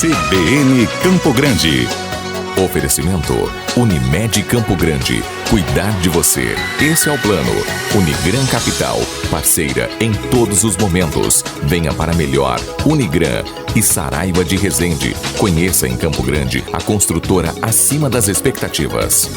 CBN Campo Grande. Oferecimento Unimed Campo Grande. Cuidar de você. Esse é o plano. Unigran Capital. Parceira em todos os momentos. Venha para melhor. Unigran e Saraiva de Resende. Conheça em Campo Grande a construtora acima das expectativas.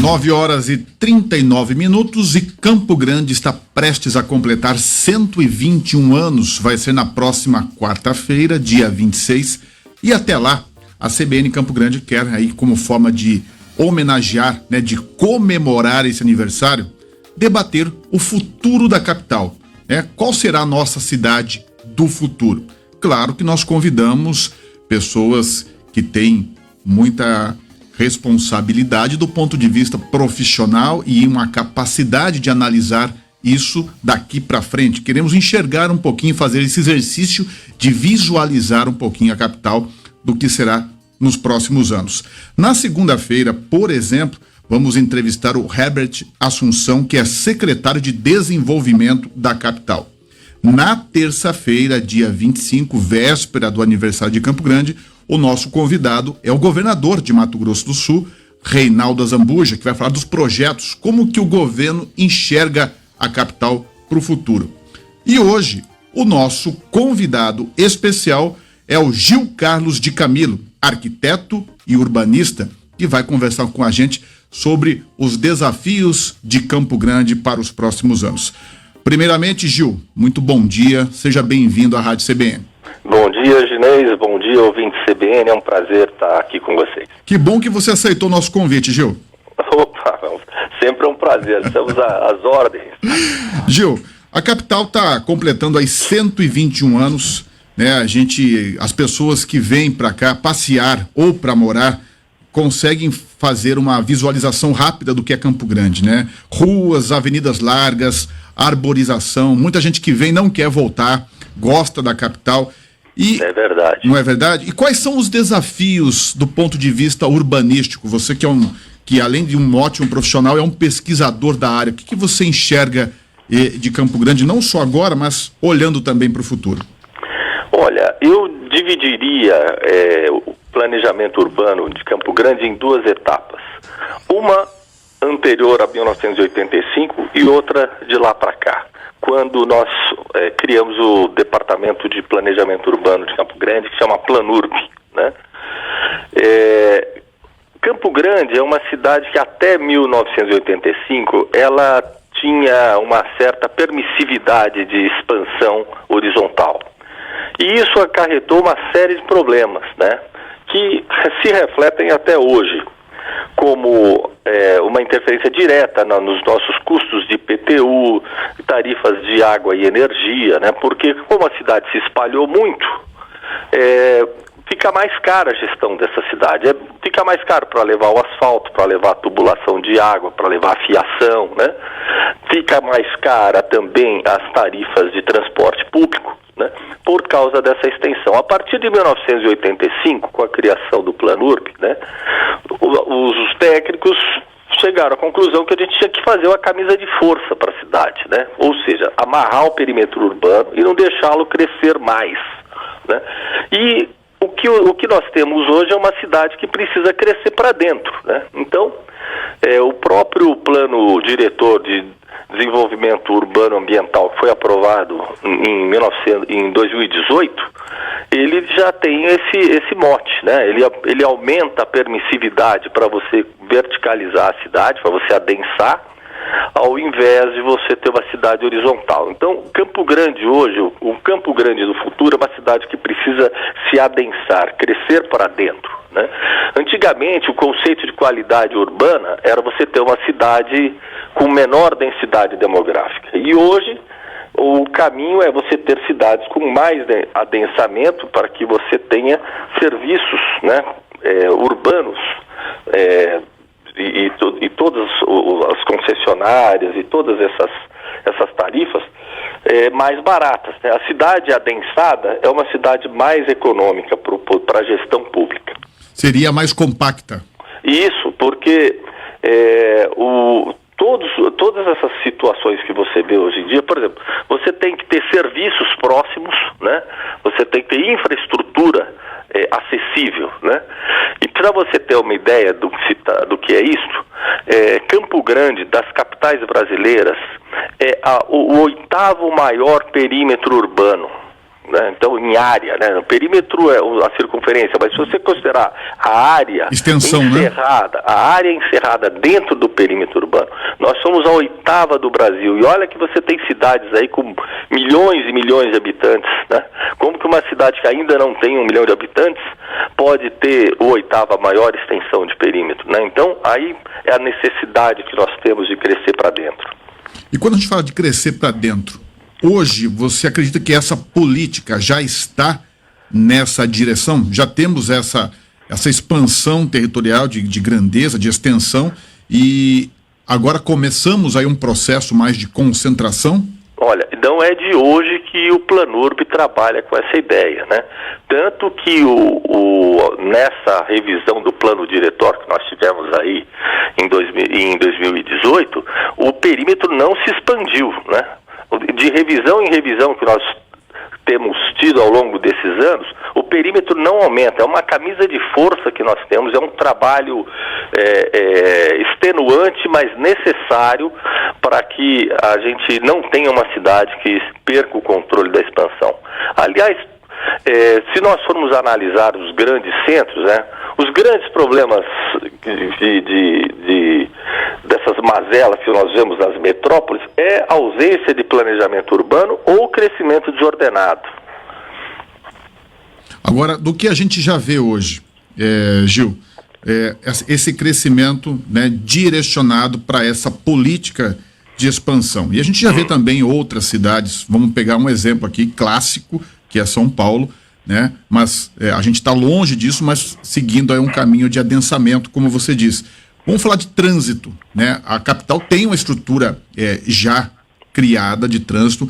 9h39 e Campo Grande está prestes a completar 121 anos. Vai ser na próxima quarta-feira, dia 26. E até lá, a CBN Campo Grande quer aí, como forma de homenagear, de comemorar esse aniversário, debater o futuro da capital. Qual será a nossa cidade do futuro? Claro que nós convidamos pessoas que têm muita responsabilidade do ponto de vista profissional e uma capacidade de analisar isso daqui para frente. Queremos enxergar um pouquinho, fazer esse exercício de visualizar um pouquinho a capital do que será nos próximos anos. Na segunda-feira, por exemplo, vamos entrevistar o Herbert Assunção, que é secretário de Desenvolvimento da capital. Na terça-feira, dia 25, véspera do aniversário de Campo Grande, o nosso convidado é o governador de Mato Grosso do Sul, Reinaldo Azambuja, que vai falar dos projetos, como que o governo enxerga a capital para o futuro. E hoje, o nosso convidado especial é o Gil Carlos de Camilo, arquiteto e urbanista, que vai conversar com a gente sobre os desafios de Campo Grande para os próximos anos. Primeiramente, Gil, muito bom dia, seja bem-vindo à Rádio CBN. Bom dia, Ginês, bom dia, ouvinte CBN, é um prazer estar aqui com vocês. Que bom que você aceitou o nosso convite, Gil. Opa, sempre é um prazer, estamos às ordens. Gil, a capital está completando aí 121 anos, as pessoas que vêm para cá passear ou para morar conseguem fazer uma visualização rápida do que é Campo Grande, Ruas, avenidas largas, arborização, muita gente que vem não quer voltar, gosta da capital. E, é verdade. Não é verdade? E quais são os desafios do ponto de vista urbanístico? Você que além de um ótimo profissional, é um pesquisador da área. O que você enxerga de Campo Grande, não só agora, mas olhando também para o futuro? Olha, eu dividiria o planejamento urbano de Campo Grande em duas etapas. Uma anterior a 1985 e outra de lá para cá, quando nós criamos o Departamento de Planejamento Urbano de Campo Grande, que se chama Planurb, Campo Grande é uma cidade que até 1985 ela tinha uma certa permissividade de expansão horizontal. E isso acarretou uma série de problemas, que se refletem até hoje, como uma interferência direta nos nossos custos de IPTU, tarifas de água e energia, porque como a cidade se espalhou muito, fica mais cara a gestão dessa cidade, fica mais caro para levar o asfalto, para levar a tubulação de água, para levar a fiação, fica mais cara também as tarifas de transporte público, por causa dessa extensão. A partir de 1985, com a criação do Planurb, os técnicos chegaram à conclusão que a gente tinha que fazer uma camisa de força para a cidade, ou seja, amarrar o perímetro urbano e não deixá-lo crescer mais, E o que nós temos hoje é uma cidade que precisa crescer para dentro, Então, o próprio plano diretor de desenvolvimento urbano ambiental que foi aprovado em 2018, ele já tem esse mote, Ele aumenta a permissividade para você verticalizar a cidade, para você adensar, ao invés de você ter uma cidade horizontal. Então, Campo Grande hoje, o Campo Grande do futuro é uma cidade que precisa se adensar, crescer para dentro, Antigamente, o conceito de qualidade urbana era você ter uma cidade com menor densidade demográfica. E hoje, o caminho é você ter cidades com mais adensamento para que você tenha serviços urbanos, e todas as concessionárias e todas essas tarifas mais baratas. A cidade adensada é uma cidade mais econômica para a gestão pública. Seria mais compacta. Isso, porque todas essas situações que você vê hoje em dia, por exemplo, você tem que ter serviços próximos, infraestrutura acessível, né? E para você ter uma ideia do que é isso, Campo Grande, das capitais brasileiras, é o 8º maior perímetro urbano, né? Então, em área, né? O perímetro é a circunferência, mas se você considerar a área extensão, encerrada, né? A área encerrada dentro do perímetro urbano, nós somos a 8ª do Brasil. E olha que você tem cidades aí com milhões e milhões de habitantes, né? Como que uma cidade que ainda não tem 1 milhão de habitantes pode ter a 8ª maior extensão de perímetro, né? Então, aí é a necessidade que nós temos de crescer para dentro. E quando a gente fala de crescer para dentro, hoje, você acredita que essa política já está nessa direção? Já temos essa expansão territorial de grandeza, de extensão, e agora começamos aí um processo mais de concentração? Olha, não é de hoje que o Planurb trabalha com essa ideia, né? Tanto que nessa revisão do plano diretor que nós tivemos aí em 2018, o perímetro não se expandiu, né? De revisão em revisão que nós temos tido ao longo desses anos, o perímetro não aumenta, é uma camisa de força que nós temos, é um trabalho extenuante, mas necessário para que a gente não tenha uma cidade que perca o controle da expansão. Aliás, se nós formos analisar os grandes centros, né, os grandes problemas dessas mazelas que nós vemos nas metrópoles é a ausência de planejamento urbano ou crescimento desordenado. Agora, do que a gente já vê hoje, Gil, esse crescimento, né, direcionado para essa política de expansão. E a gente já vê também outras cidades, vamos pegar um exemplo aqui clássico, que é São Paulo, né? Mas a gente está longe disso, mas seguindo aí um caminho de adensamento, como você diz. Vamos falar de trânsito, né? A capital tem uma estrutura já criada de trânsito.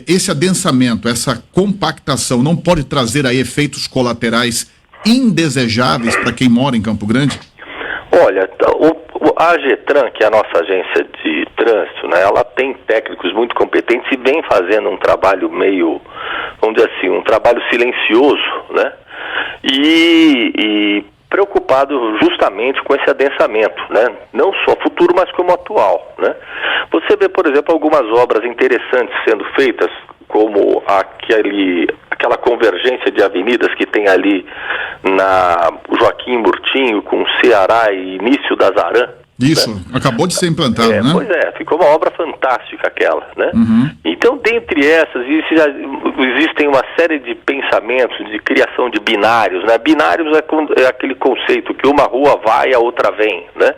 Esse adensamento, essa compactação não pode trazer aí efeitos colaterais indesejáveis para quem mora em Campo Grande? Olha, a AGETRAN, que é a nossa agência de trânsito, né, ela tem técnicos muito competentes e vem fazendo um trabalho meio, vamos dizer assim, um trabalho silencioso, né, e preocupado justamente com esse adensamento, né, não só futuro, mas como atual, né. Você vê, por exemplo, algumas obras interessantes sendo feitas, como aquela convergência de avenidas que tem ali na Joaquim Murtinho com Ceará e início da Zarã. Isso, né? Acabou de ser implantado, né? Pois ficou uma obra fantástica aquela, né? Uhum. Então, dentre essas, existem uma série de pensamentos de criação de binários, né? Binários é aquele conceito que uma rua vai e a outra vem, né?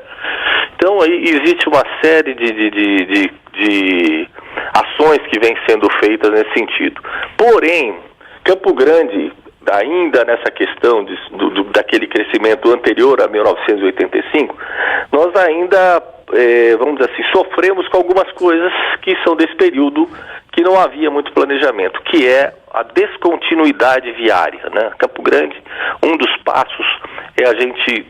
Então, aí existe uma série de ações que vêm sendo feitas nesse sentido. Porém, Campo Grande, ainda nessa questão daquele crescimento anterior a 1985, nós ainda, vamos dizer assim, sofremos com algumas coisas que são desse período que não havia muito planejamento, que é a descontinuidade viária, né? Campo Grande, um dos passos é a gente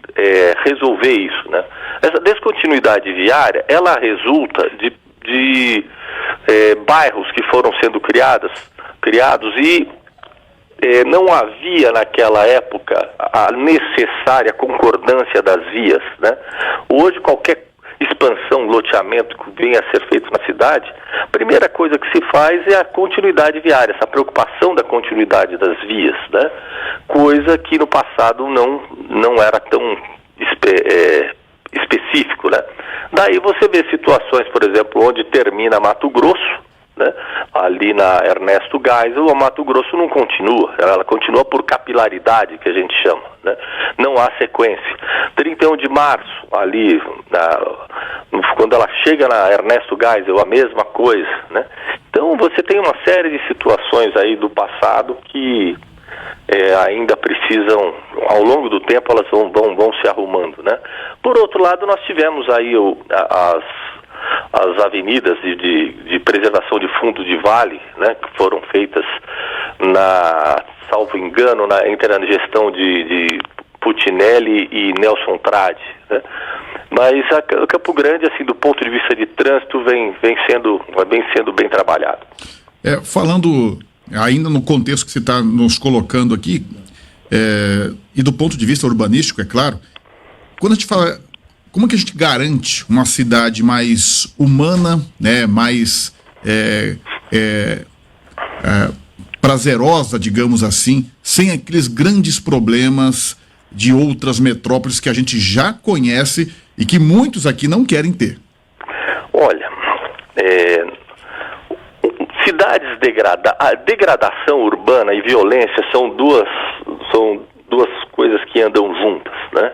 resolver isso, né? Essa descontinuidade viária, ela resulta de bairros que foram sendo criados e não havia naquela época a necessária concordância das vias, né? Hoje qualquer expansão, loteamento que venha a ser feito na cidade, a primeira coisa que se faz é a continuidade viária, essa preocupação da continuidade das vias, né? Coisa que no passado não era tão específico, né? Daí você vê situações, por exemplo, onde termina Mato Grosso, né? Ali na Ernesto Geisel, o Mato Grosso não continua, ela continua por capilaridade, que a gente chama, né? Não há sequência. 31 de março, ali, quando ela chega na Ernesto Geisel, a mesma coisa, né? Então você tem uma série de situações aí do passado que ainda precisam, ao longo do tempo, elas vão se arrumando, né? Por outro lado, nós tivemos aí as avenidas de preservação de fundo de vale, né, que foram feitas salvo engano, entre a gestão de Putinelli e Nelson Trade, né? Mas o Campo Grande, assim, do ponto de vista de trânsito, vem sendo bem trabalhado. Falando ainda no contexto que você está nos colocando aqui, e do ponto de vista urbanístico, é claro, quando a gente fala, como é que a gente garante uma cidade mais humana, né, mais prazerosa, digamos assim, sem aqueles grandes problemas de outras metrópoles que a gente já conhece e que muitos aqui não querem ter? Olha, cidades degradadas, a degradação urbana e violência são duas coisas que andam juntas, né?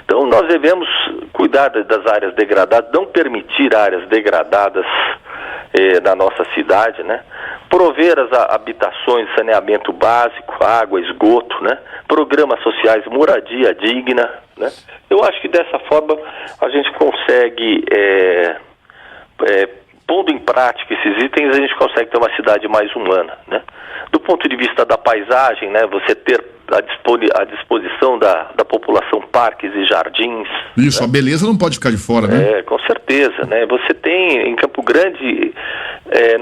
Então nós devemos cuidar das áreas degradadas, não permitir áreas degradadas na nossa cidade, né? Prover as habitações, saneamento básico, água, esgoto, né? Programas sociais, moradia digna, né? Eu acho que dessa forma a gente consegue, pondo em prática esses itens, a gente consegue ter uma cidade mais humana, né? Do ponto de vista da paisagem, né? Você ter à disposição da população parques e jardins. Isso, né? A beleza não pode ficar de fora, né? Com certeza, né? Você tem em Campo Grande,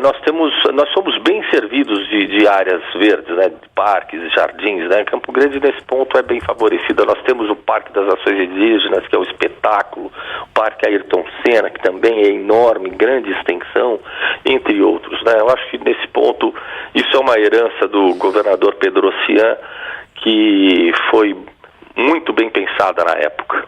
nós somos bem servidos de áreas verdes, né? De parques e jardins, né? Campo Grande nesse ponto é bem favorecida. Nós temos o Parque das Nações Indígenas, que é o espetáculo, o Parque Ayrton Senna, que também é enorme, grande extensão, entre outros, né? Eu acho que nesse ponto isso é uma herança do governador Pedro Ossian, que foi muito bem pensada na época.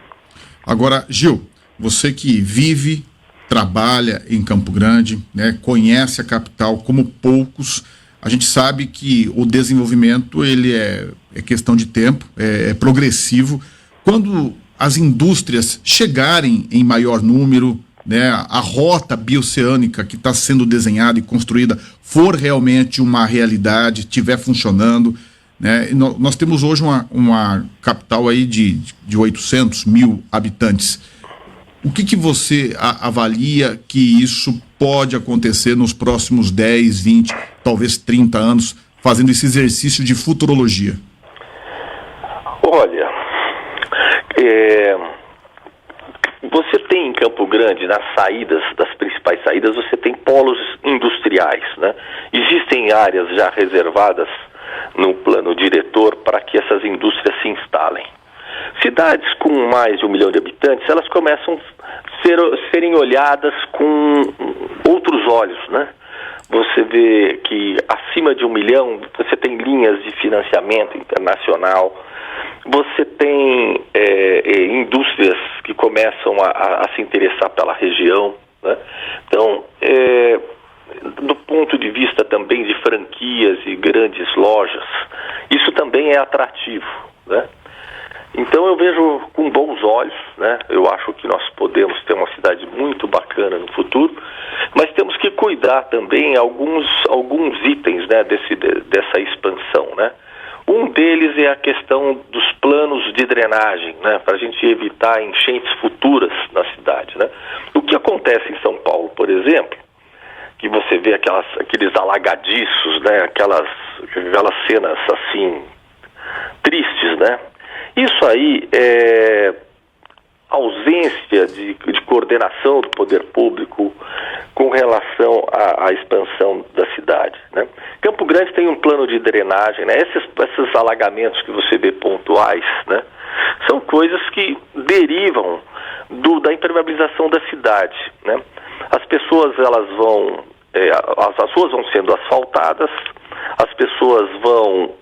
Agora, Gil, você que vive, trabalha em Campo Grande, né, conhece a capital como poucos, a gente sabe que o desenvolvimento ele é questão de tempo, é progressivo. Quando as indústrias chegarem em maior número, né, a rota bioceânica que está sendo desenhada e construída for realmente uma realidade, estiver funcionando, né? Nós temos hoje uma capital aí de 800 mil habitantes. O que você avalia que isso pode acontecer nos próximos 10, 20, talvez 30 anos, fazendo esse exercício de futurologia? Olha, você tem em Campo Grande, nas saídas, das principais saídas, você tem polos industriais, né? Existem áreas já reservadas no plano diretor para que essas indústrias se instalem. Cidades com mais de 1 milhão de habitantes, elas começam a serem olhadas com outros olhos, né? Você vê que acima de 1 milhão, você tem linhas de financiamento internacional, você tem indústrias que começam a se interessar pela região, né? Então, do ponto de vista também de franquias e grandes lojas, isso também é atrativo, né? Então eu vejo com bons olhos, né? Eu acho que nós podemos ter uma cidade muito bacana no futuro, mas temos que cuidar também alguns itens, né, dessa expansão, né? Um deles é a questão dos planos de drenagem, né, para a gente evitar enchentes futuras na cidade, né? O que acontece em São Paulo, por exemplo, que você vê aqueles alagadiços, né, aquelas cenas assim tristes, né? Isso aí é ausência de coordenação do poder público com relação à expansão da cidade, né? Campo Grande tem um plano de drenagem, né? Esses alagamentos que você vê pontuais, né, são coisas que derivam da impermeabilização da cidade, né? As pessoas as ruas vão sendo asfaltadas, as pessoas vão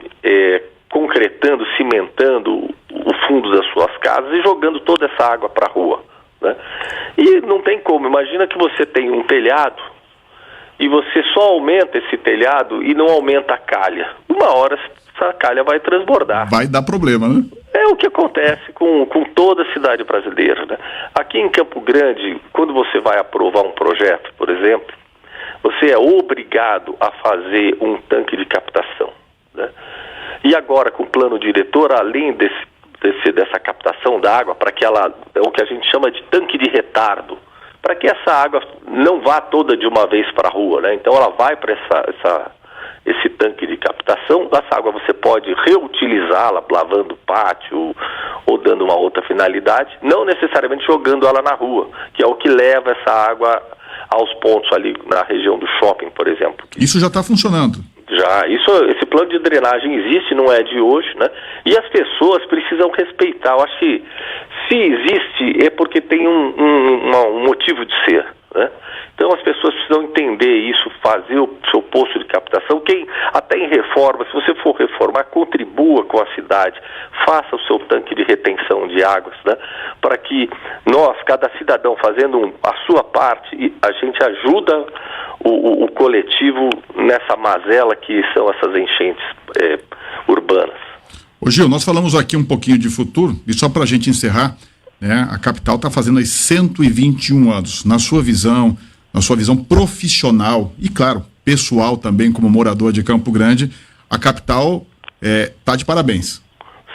concretando, cimentando o fundo das suas casas e jogando toda essa água para a rua, né? E não tem como. Imagina que você tem um telhado e você só aumenta esse telhado e não aumenta a calha. Uma hora essa calha vai transbordar. Vai dar problema, né? É o que acontece com toda a cidade brasileira, né? Aqui em Campo Grande, quando você vai aprovar um projeto, por exemplo, você é obrigado a fazer um tanque de captação, né? E agora, com o plano diretor, além dessa captação da água, para que ela, é o que a gente chama de tanque de retardo, para que essa água não vá toda de uma vez para a rua, né? Então ela vai para esse tanque de captação. Essa água você pode reutilizá-la, lavando o pátio ou dando uma outra finalidade, não necessariamente jogando ela na rua, que é o que leva essa água aos pontos ali na região do shopping, por exemplo. Isso já está funcionando? Já. Esse plano de drenagem existe, não é de hoje, né? E as pessoas precisam respeitar. Eu acho que se existe é porque tem um motivo de ser, né? Então as pessoas precisam entender isso, fazer o seu poço de captação. Quem até em reforma, se você for reformar, contribua com a cidade, faça o seu tanque de retenção de águas, né? Para que nós, cada cidadão fazendo a sua parte, a gente ajuda o coletivo nessa mazela que são essas enchentes urbanas. Ô Gil, nós falamos aqui um pouquinho de futuro, e só para a gente encerrar, né, a capital está fazendo aí 121 anos. Na sua visão profissional e, claro, pessoal também, como morador de Campo Grande, a capital está de parabéns.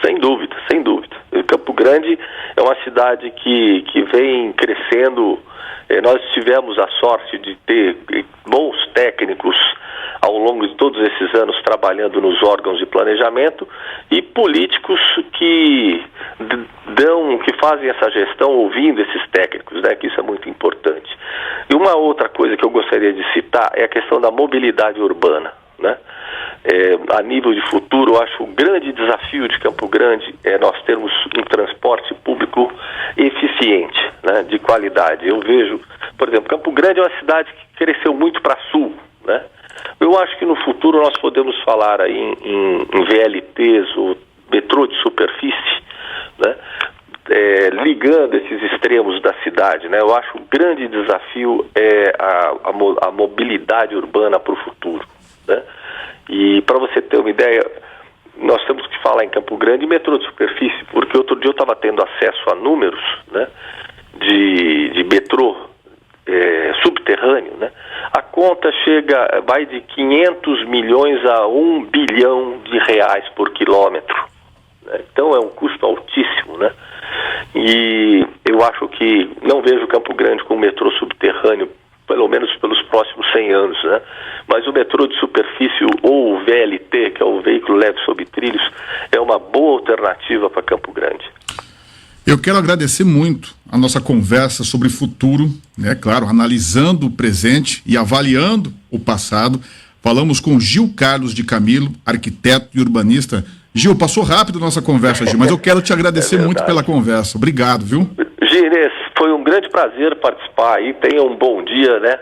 Sem dúvida, sem dúvida. Campo Grande é uma cidade que vem crescendo. Nós tivemos a sorte de ter bons técnicos ao longo de todos esses anos trabalhando nos órgãos de planejamento e políticos que fazem essa gestão ouvindo esses técnicos, né, que isso é muito importante. E uma outra coisa que eu gostaria de citar é a questão da mobilidade urbana, né? A nível de futuro, eu acho o grande desafio de Campo Grande é nós termos um transporte público eficiente, né, de qualidade. Eu vejo, por exemplo, Campo Grande é uma cidade que cresceu muito para sul, né? Eu acho que no futuro nós podemos falar aí em VLTs, ou metrô de superfície, né, ligando esses extremos da cidade, né? Eu acho que o grande desafio é a mobilidade urbana para o futuro, né? E para você ter uma ideia, nós temos que falar em Campo Grande metrô de superfície, porque outro dia eu estava tendo acesso a números, né, de metrô subterrâneo, né? A conta vai de 500 milhões a 1 bilhão de reais por quilômetro, né? Então é um custo altíssimo, né? E eu acho que não vejo Campo Grande com metrô subterrâneo pelo menos pelos próximos 100 anos, né? Mas o metrô de superfície ou o VLT, que é o veículo leve sob trilhos, é uma boa alternativa para Campo Grande. Eu quero agradecer muito a nossa conversa sobre futuro, né? Claro, analisando o presente e avaliando o passado. Falamos com Gil Carlos de Camilo, arquiteto e urbanista. Gil, passou rápido a nossa conversa, Gil, mas eu quero te agradecer muito pela conversa. Obrigado, viu? Gires, foi um grande prazer participar aí. Tenha um bom dia, né?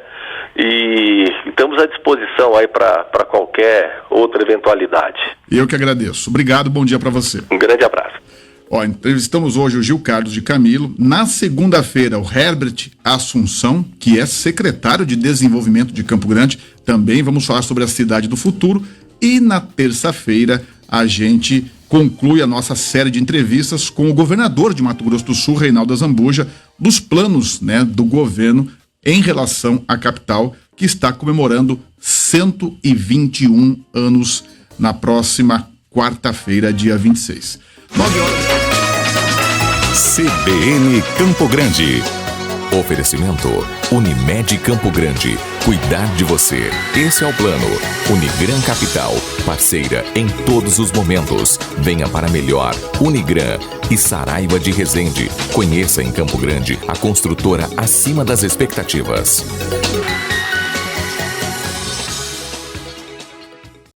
E estamos à disposição aí para qualquer outra eventualidade. Eu que agradeço. Obrigado, bom dia para você. Um grande abraço. Ó, entrevistamos hoje o Gil Carlos de Camilo. Na segunda-feira, o Herbert Assunção, que é secretário de Desenvolvimento de Campo Grande. Também vamos falar sobre a cidade do futuro. E na terça-feira, a gente conclui a nossa série de entrevistas com o governador de Mato Grosso do Sul, Reinaldo Azambuja, dos planos, né, do governo em relação à capital, que está comemorando 121 anos na próxima quarta-feira, dia 26. 9 horas. CBN Campo Grande. Oferecimento Unimed Campo Grande. Cuidar de você. Esse é o plano. Unigran Capital. Parceira em todos os momentos. Venha para melhor. Unigran e Saraiva de Resende. Conheça em Campo Grande a construtora acima das expectativas.